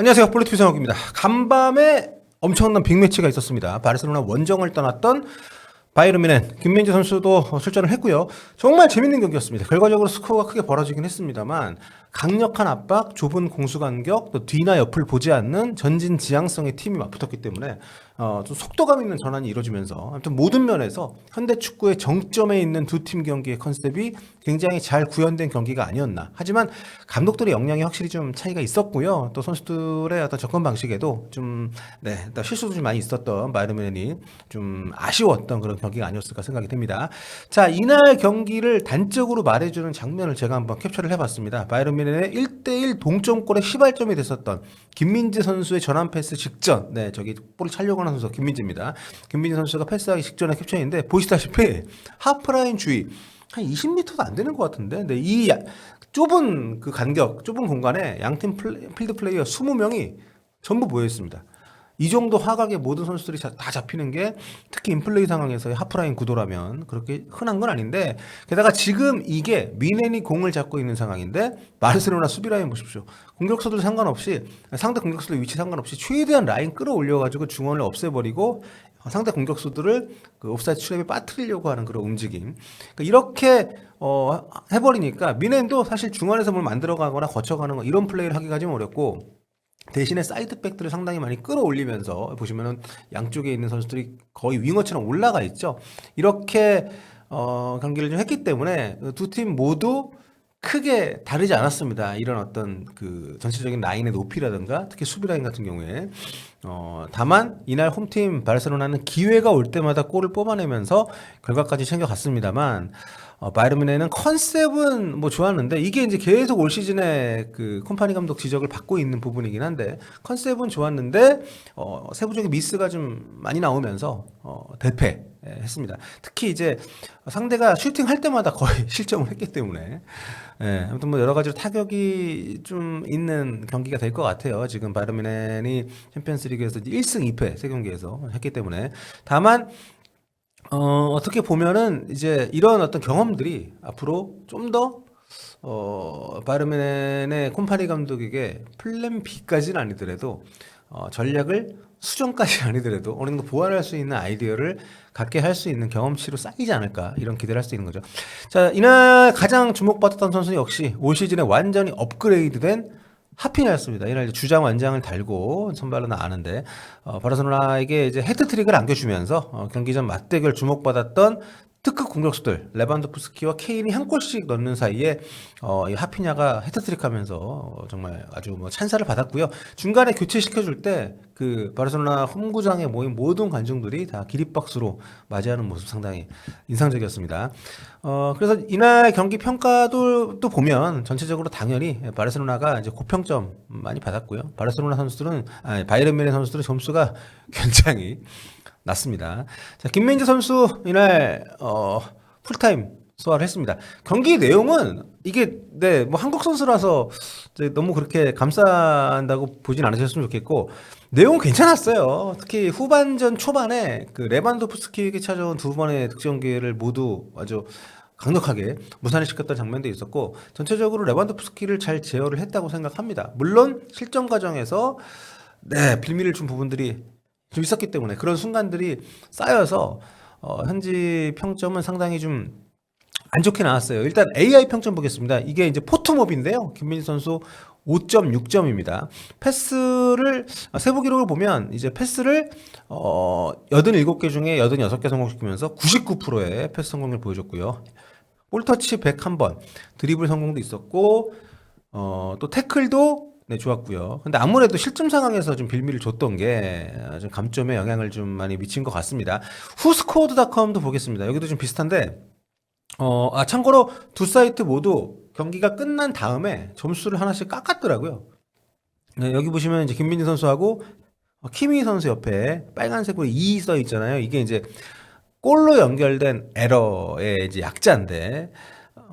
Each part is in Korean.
안녕하세요. 볼리투비 성욱입니다. 간밤에 엄청난 빅매치가 있었습니다. 바르셀로나 원정을 떠났던 바이에른 뮌헨 김민재 선수도 출전을 했고요. 정말 재밌는 경기였습니다. 결과적으로 스코어가 크게 벌어지긴 했습니다만 강력한 압박, 좁은 공수 간격, 또 뒤나 옆을 보지 않는 전진 지향성의 팀이 맞붙었기 때문에 좀 속도감 있는 전환이 이루어지면서 아무튼 모든 면에서 현대 축구의 정점에 있는 두 팀 경기의 컨셉이 굉장히 잘 구현된 경기가 아니었나. 하지만 감독들의 역량이 확실히 좀 차이가 있었고요. 또 선수들의 어떤 접근 방식에도 좀 실수도 좀 많이 있었던 바이에른 뮌헨이 좀 아쉬웠던 그런 경기가 아니었을까 생각이 됩니다. 자, 이날 경기를 단적으로 말해주는 장면을 제가 한번 캡처를 해봤습니다. 바이에른 뮌헨의 1대1 동점골에 시발점이 됐었던 김민재 선수의 전환 패스 직전, 저기 볼을 차려고 하는 선수 김민재입니다. 김민재 선수가 패스하기 직전에 캡처인데 보시다시피 하프라인 주위 한 20m도 안 되는 것 같은데, 이 좁은 그 간격, 좁은 공간에 양팀 필드 플레이어 20명이 전부 모여 있습니다. 이 정도 화각에 모든 선수들이 다 잡히는 게 특히 인플레이 상황에서의 하프라인 구도라면 그렇게 흔한 건 아닌데, 게다가 지금 이게 뮌헨이 공을 잡고 있는 상황인데 바르셀로나 수비 라인 보십시오. 공격수들 상관없이, 상대 공격수들 위치 상관없이 최대한 라인 끌어올려가지고 중원을 없애버리고 상대 공격수들을 그 옵사이드 트랩에 빠뜨리려고 하는 그런 움직임. 그러니까 이렇게 해버리니까 뮌헨도 사실 중원에서 뭘 만들어가거나 거쳐가는 거 이런 플레이를 하기가 좀 어렵고, 대신에 사이드백들을 상당히 많이 끌어올리면서 보시면은 양쪽에 있는 선수들이 거의 윙어처럼 올라가 있죠. 이렇게 경기를 좀 했기 때문에 두 팀 모두 크게 다르지 않았습니다. 이런 어떤 그 전체적인 라인의 높이라든가 특히 수비 라인 같은 경우에 다만 이날 홈팀 바르셀로나는 기회가 올 때마다 골을 뽑아내면서 결과까지 챙겨갔습니다만, 바이에른 뮌헨은 컨셉은 뭐 좋았는데 이게 이제 계속 올 시즌에 그 콤파니 감독 지적을 받고 있는 부분이긴 한데, 컨셉은 좋았는데 세부적인 미스가 좀 많이 나오면서 대패했습니다. 특히 이제 상대가 슈팅할 때마다 거의 실점을 했기 때문에 아무튼 뭐 여러 가지로 타격이 좀 있는 경기가 될 것 같아요. 지금 바이에른 뮌헨이 챔피언스리그에서 1승 2패 세 경기에서 했기 때문에. 다만 어떻게 보면은 이제 이런 어떤 경험들이 앞으로 좀 더 바이에른 뮌헨의 콤파니 감독에게 플랜 B까지는 아니더라도 전략을 수정까지 아니더라도 어느 정도 보완할 수 있는 아이디어를 갖게 할 수 있는 경험치로 쌓이지 않을까, 이런 기대를 할 수 있는 거죠. 자, 이날 가장 주목받았던 선수 역시 올 시즌에 완전히 업그레이드된 하피냐였습니다. 이날 이제 주장 완장을 달고 선발로 나왔는데 바르셀로나에게 이제 헤트트릭을 안겨주면서 경기 전 맞대결 주목받았던 특급 공격수들 레반도프스키와 케인이 한 골씩 넣는 사이에 이 하피냐가 헤트트릭하면서 정말 아주 뭐 찬사를 받았고요. 중간에 교체시켜줄 때 그 바르셀로나 홈구장에 모인 모든 관중들이 다 기립박수로 맞이하는 모습 상당히 인상적이었습니다. 그래서 이날 경기 평가도 또 보면 전체적으로 당연히 바르셀로나가 이제 고평점 많이 받았고요. 바이에른 뮌헨 선수들은 점수가 굉장히 낮습니다. 자, 김민재 선수 이날 풀타임 소화를 했습니다. 경기 내용은 이게 뭐 한국 선수라서 너무 그렇게 감싼다고 보진 않으셨으면 좋겠고, 내용은 괜찮았어요. 특히 후반전 초반에 그 레반도프스키에게 찾아온 두 번의 득점 기회를 모두 아주 강력하게 무산을 시켰던 장면도 있었고, 전체적으로 레반도프스키를 잘 제어를 했다고 생각합니다. 물론 실점 과정에서 빌미를 준 부분들이 좀 있었기 때문에 그런 순간들이 쌓여서 현지 평점은 상당히 좀 안 좋게 나왔어요. 일단 AI 평점 보겠습니다. 이게 이제 포트몹인데요. 김민재 선수 5.6점입니다. 패스를 세부 기록을 보면 이제 패스를 87개 중에 86개 성공시키면서 99%의 패스 성공을 보여줬고요. 볼터치 101번, 드리블 성공도 있었고 또 태클도 좋았고요. 근데 아무래도 실점 상황에서 좀 빌미를 줬던 게 좀 감점에 영향을 좀 많이 미친 것 같습니다. 후스코어드닷컴도 보겠습니다. 여기도 좀 비슷한데 참고로 두 사이트 모두 경기가 끝난 다음에 점수를 하나씩 깎았더라고요. 여기 보시면 이제 김민재 선수하고 키미 선수 옆에 빨간색으로 2 써 있잖아요. 이게 이제 골로 연결된 에러의 이제 약자인데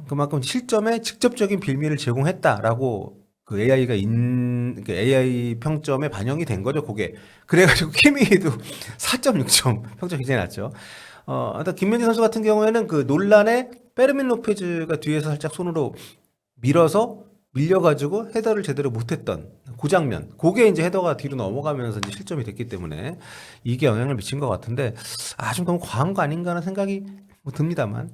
그만큼 실점에 직접적인 빌미를 제공했다라고 그 AI 평점에 반영이 된 거죠, 그게. 그래가지고 키미도 4.6점 평점 굉장히 낮죠. 일단 김민재 선수 같은 경우에는 그 논란에 페르민 로페즈가 뒤에서 살짝 손으로 밀어서 밀려가지고 헤더를 제대로 못했던 그 장면, 그게 이제 헤더가 뒤로 넘어가면서 이제 실점이 됐기 때문에 이게 영향을 미친 것 같은데 좀 너무 과한 거 아닌가 하는 생각이 뭐 듭니다만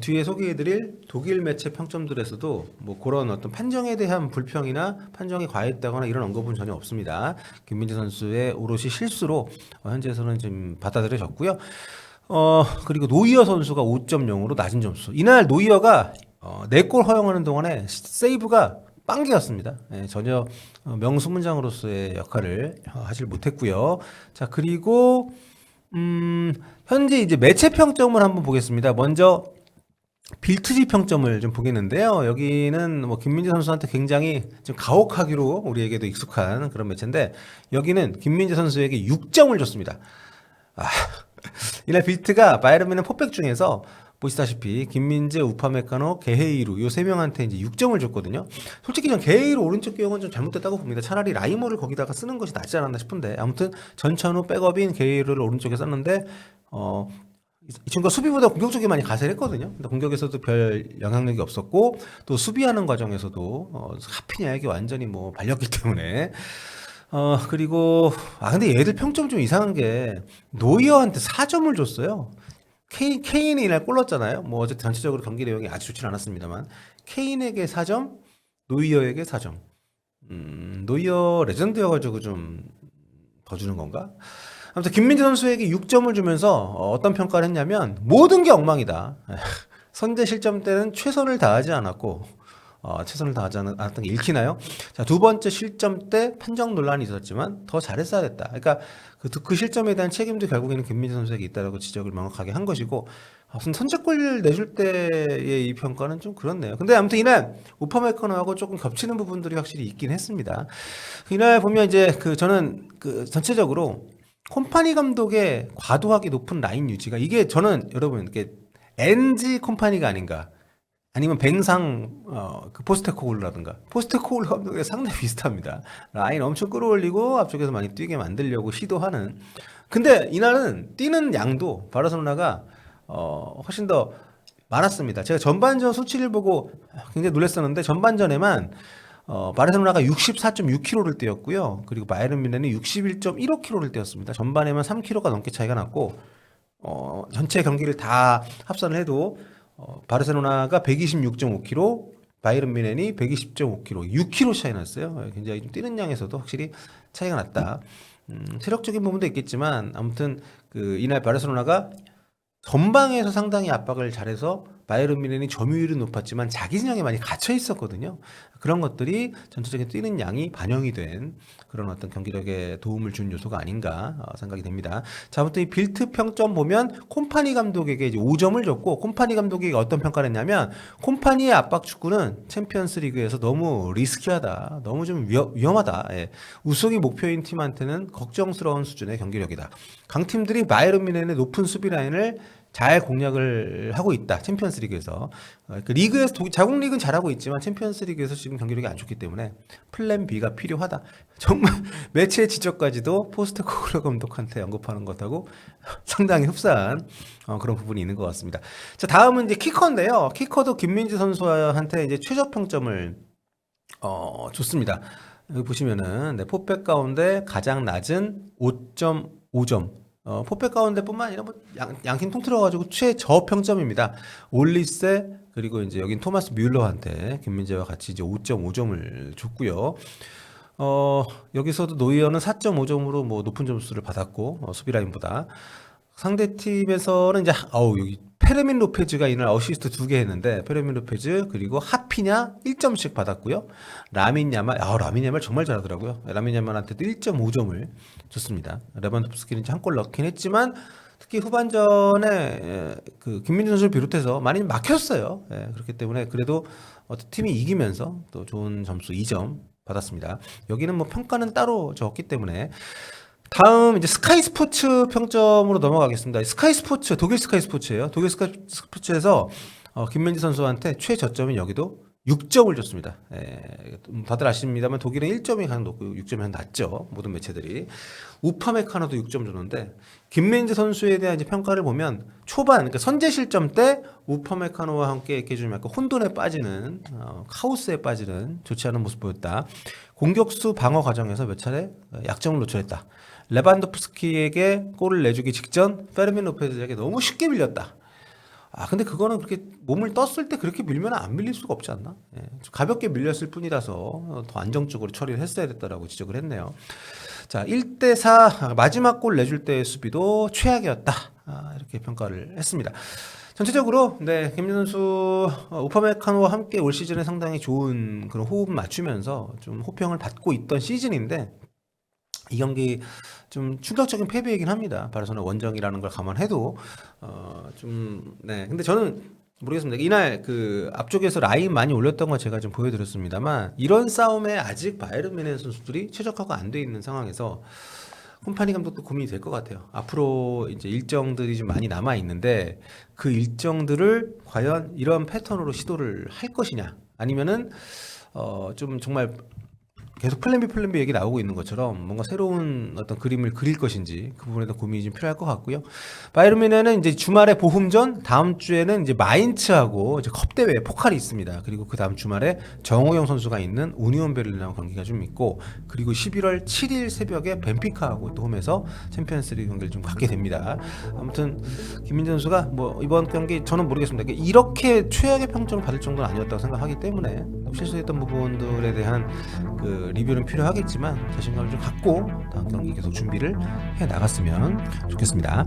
뒤에 소개해드릴 독일 매체 평점들에서도 뭐 그런 어떤 판정에 대한 불평이나 판정이 과했다거나 이런 언급은 전혀 없습니다. 김민재 선수의 오롯이 실수로 현재에서는 좀 받아들여졌고요. 그리고 노이어 선수가 5.0으로 낮은 점수. 이날 노이어가 4골 허용하는 동안에 세이브가 빵개였습니다. 전혀 명수문장으로서의 역할을 하질 못했고요. 자, 그리고 현재 이제 매체 평점을 한번 보겠습니다. 먼저 빌트지 평점을 좀 보겠는데요. 여기는 뭐 김민재 선수한테 굉장히 좀 가혹하기로 우리에게도 익숙한 그런 매체인데 여기는 김민재 선수에게 6점을 줬습니다. 이날 빌트가 바이에른 뮌헨 포백 중에서 보시다시피 김민재, 우파메카노, 게헤이루 요 3명한테 이제 6점을 줬거든요. 솔직히 전 게헤이루 오른쪽 기용은 좀 잘못됐다고 봅니다. 차라리 라이머를 거기다가 쓰는 것이 낫지 않았나 싶은데 아무튼 전천후 백업인 게헤이루를 오른쪽에 썼는데 이 친구가 수비보다 공격적이 많이 가세를 했거든요. 근데 공격에서도 별 영향력이 없었고 또 수비하는 과정에서도 하피냐에게 완전히 뭐 발렸기 때문에 그리고 근데 얘들 평점 좀 이상한 게 노이어한테 4점을 줬어요. 케인이 이날 골 넣었잖아요. 뭐 어쨌든 전체적으로 경기 내용이 아주 좋진 않았습니다만 케인에게 4점, 노이어에게 4점. 노이어 레전드여가지고 좀 더 주는 건가? 아무튼 김민재 선수에게 6점을 주면서 어떤 평가를 했냐면 모든 게 엉망이다. 선제 실점 때는 최선을 다하지 않았고 최선을 다하지 않았던 게 읽히나요? 자, 두 번째 실점 때 판정 논란이 있었지만 더 잘했어야 됐다. 그러니까 그 실점에 대한 책임도 결국에는 김민재 선수에게 있다라고 지적을 명확하게 한 것이고 무슨 선제골 내줄 때의 이 평가는 좀 그렇네요. 근데 아무튼 이날 우파메커너하고 조금 겹치는 부분들이 확실히 있긴 했습니다. 이날 보면 이제 저는 전체적으로 콤파니 감독의 과도하게 높은 라인 유지가 이게 저는 여러분 이게 NG 콤파니가 아닌가 아니면 뱅상 포스테코글루라든가 포스테코글루 감독의 상당히 비슷합니다. 라인 엄청 끌어올리고 앞쪽에서 많이 뛰게 만들려고 시도하는 근데 이날은 뛰는 양도 바르셀로나가 훨씬 더 많았습니다. 제가 전반전 수치를 보고 굉장히 놀랐었는데 전반전에만 바르셀로나가 64.6km를 뛰었고요. 그리고 바이에른 뮌헨이 61.15km를 뛰었습니다. 전반에만 3km가 넘게 차이가 났고 전체 경기를 다 합산을 해도 바르셀로나가 126.5km, 바이에른 뮌헨이 120.5km, 6km 차이 났어요. 굉장히 좀 뛰는 양에서도 확실히 차이가 났다. 체력적인 부분도 있겠지만 아무튼 이날 바르셀로나가 전방에서 상당히 압박을 잘해서 바이에른 뮌헨이 점유율은 높았지만 자기 진영에 많이 갇혀 있었거든요. 그런 것들이 전체적인 뛰는 양이 반영이 된 그런 어떤 경기력에 도움을 준 요소가 아닌가 생각이 됩니다. 자, 아무튼 이 빌트 평점 보면 콤파니 감독에게 이제 5점을 줬고 콤파니 감독이 어떤 평가를 했냐면 콤파니의 압박 축구는 챔피언스 리그에서 너무 리스키하다. 너무 좀 위험하다. 예. 우승이 목표인 팀한테는 걱정스러운 수준의 경기력이다. 강팀들이 바이에른 뮌헨의 높은 수비 라인을 잘 공략을 하고 있다. 챔피언스 리그에서. 리그에서 자국 리그는 잘하고 있지만 챔피언스 리그에서 지금 경기력이 안 좋기 때문에 플랜 B가 필요하다. 정말 매체의 지적까지도 포스테코글루 감독한테 언급하는 것하고 상당히 흡사한 그런 부분이 있는 것 같습니다. 자, 다음은 이제 키커인데요. 키커도 김민재 선수한테 이제 최저 평점을 줬습니다. 여기 보시면은 포백 가운데 가장 낮은 5.5점. 포백 가운데뿐만 아니라 뭐 양팀 통틀어가지고 최저 평점입니다. 올리세 그리고 이제 여긴 토마스 뮬러한테 김민재와 같이 이제 5.5점을 줬고요. 여기서도 노이어는 4.5점으로 뭐 높은 점수를 받았고 수비 라인보다 상대 팀에서는 이제 여기 페르민 로페즈가 이날 어시스트 2개 했는데 페르민 로페즈 그리고 하피냐 1점씩 받았고요. 라민 야말 정말 잘하더라고요. 라민 야말한테도 1.5점을 줬습니다. 레반도프스키는 한 골 넣긴 했지만 특히 후반전에 김민재 선수를 비롯해서 많이 막혔어요. 그렇기 때문에 그래도 팀이 이기면서 또 좋은 점수 2점 받았습니다. 여기는 뭐 평가는 따로 적었기 때문에 다음 이제 스카이 스포츠 평점으로 넘어가겠습니다. 스카이 스포츠 독일 스카이 스포츠예요. 독일 스카이 스포츠에서 김민재 선수한테 최저점인 여기도 6점을 줬습니다. 다들 아십니다만 독일은 1점이 가장 높고 6점이 가장 낮죠. 모든 매체들이. 우파메카노도 6점 줬는데 김민재 선수에 대한 이제 평가를 보면 초반 그러니까 선제 실점 때 우파메카노와 함께 이렇게 좀 약간 혼돈에 빠지는 카오스에 빠지는 좋지 않은 모습 보였다. 공격수 방어 과정에서 몇 차례 약점을 노출했다. 레반도프스키에게 골을 내주기 직전 페르민 로페즈에게 너무 쉽게 밀렸다. 근데 그거는 그렇게 몸을 떴을 때 그렇게 밀면 안 밀릴 수가 없지 않나? 좀 가볍게 밀렸을 뿐이라서 더 안정적으로 처리를 했어야 됐다라고 지적을 했네요. 자, 1대4 마지막 골 내줄 때의 수비도 최악이었다. 이렇게 평가를 했습니다. 전체적으로 김민재 선수 우파메카노와 함께 올 시즌에 상당히 좋은 그런 호흡 맞추면서 좀 호평을 받고 있던 시즌인데 이 경기 좀 충격적인 패배이긴 합니다. 바르셀로나 원정이라는 걸 감안해도 근데 저는 모르겠습니다. 이날 그 앞쪽에서 라인 많이 올렸던 거 제가 좀 보여드렸습니다만 이런 싸움에 아직 바이에른 뮌헨 선수들이 최적화가 안 돼 있는 상황에서 콤파니 감독도 고민이 될 것 같아요. 앞으로 이제 일정들이 좀 많이 남아 있는데 그 일정들을 과연 이런 패턴으로 시도를 할 것이냐 아니면은 좀 정말 계속 플랜 B 얘기 나오고 있는 것처럼 뭔가 새로운 어떤 그림을 그릴 것인지 그 부분에 대한 고민이 좀 필요할 것 같고요. 바이에른 뮌헨은 이제 주말에 보훔전, 다음 주에는 이제 마인츠하고 이제 컵 대회 포칼이 있습니다. 그리고 그 다음 주말에 정호영 선수가 있는 우니온 베를린하고 경기가 좀 있고 그리고 11월 7일 새벽에 벤피카하고 또 홈에서 챔피언스리그 경기를 좀 갖게 됩니다. 아무튼 김민재 선수가 뭐 이번 경기 저는 모르겠습니다. 이렇게 최악의 평점을 받을 정도는 아니었다고 생각하기 때문에 실수했던 부분들에 대한 그 리뷰는 필요하겠지만 자신감을 좀 갖고 다음 경기 계속 준비를 해 나갔으면 좋겠습니다.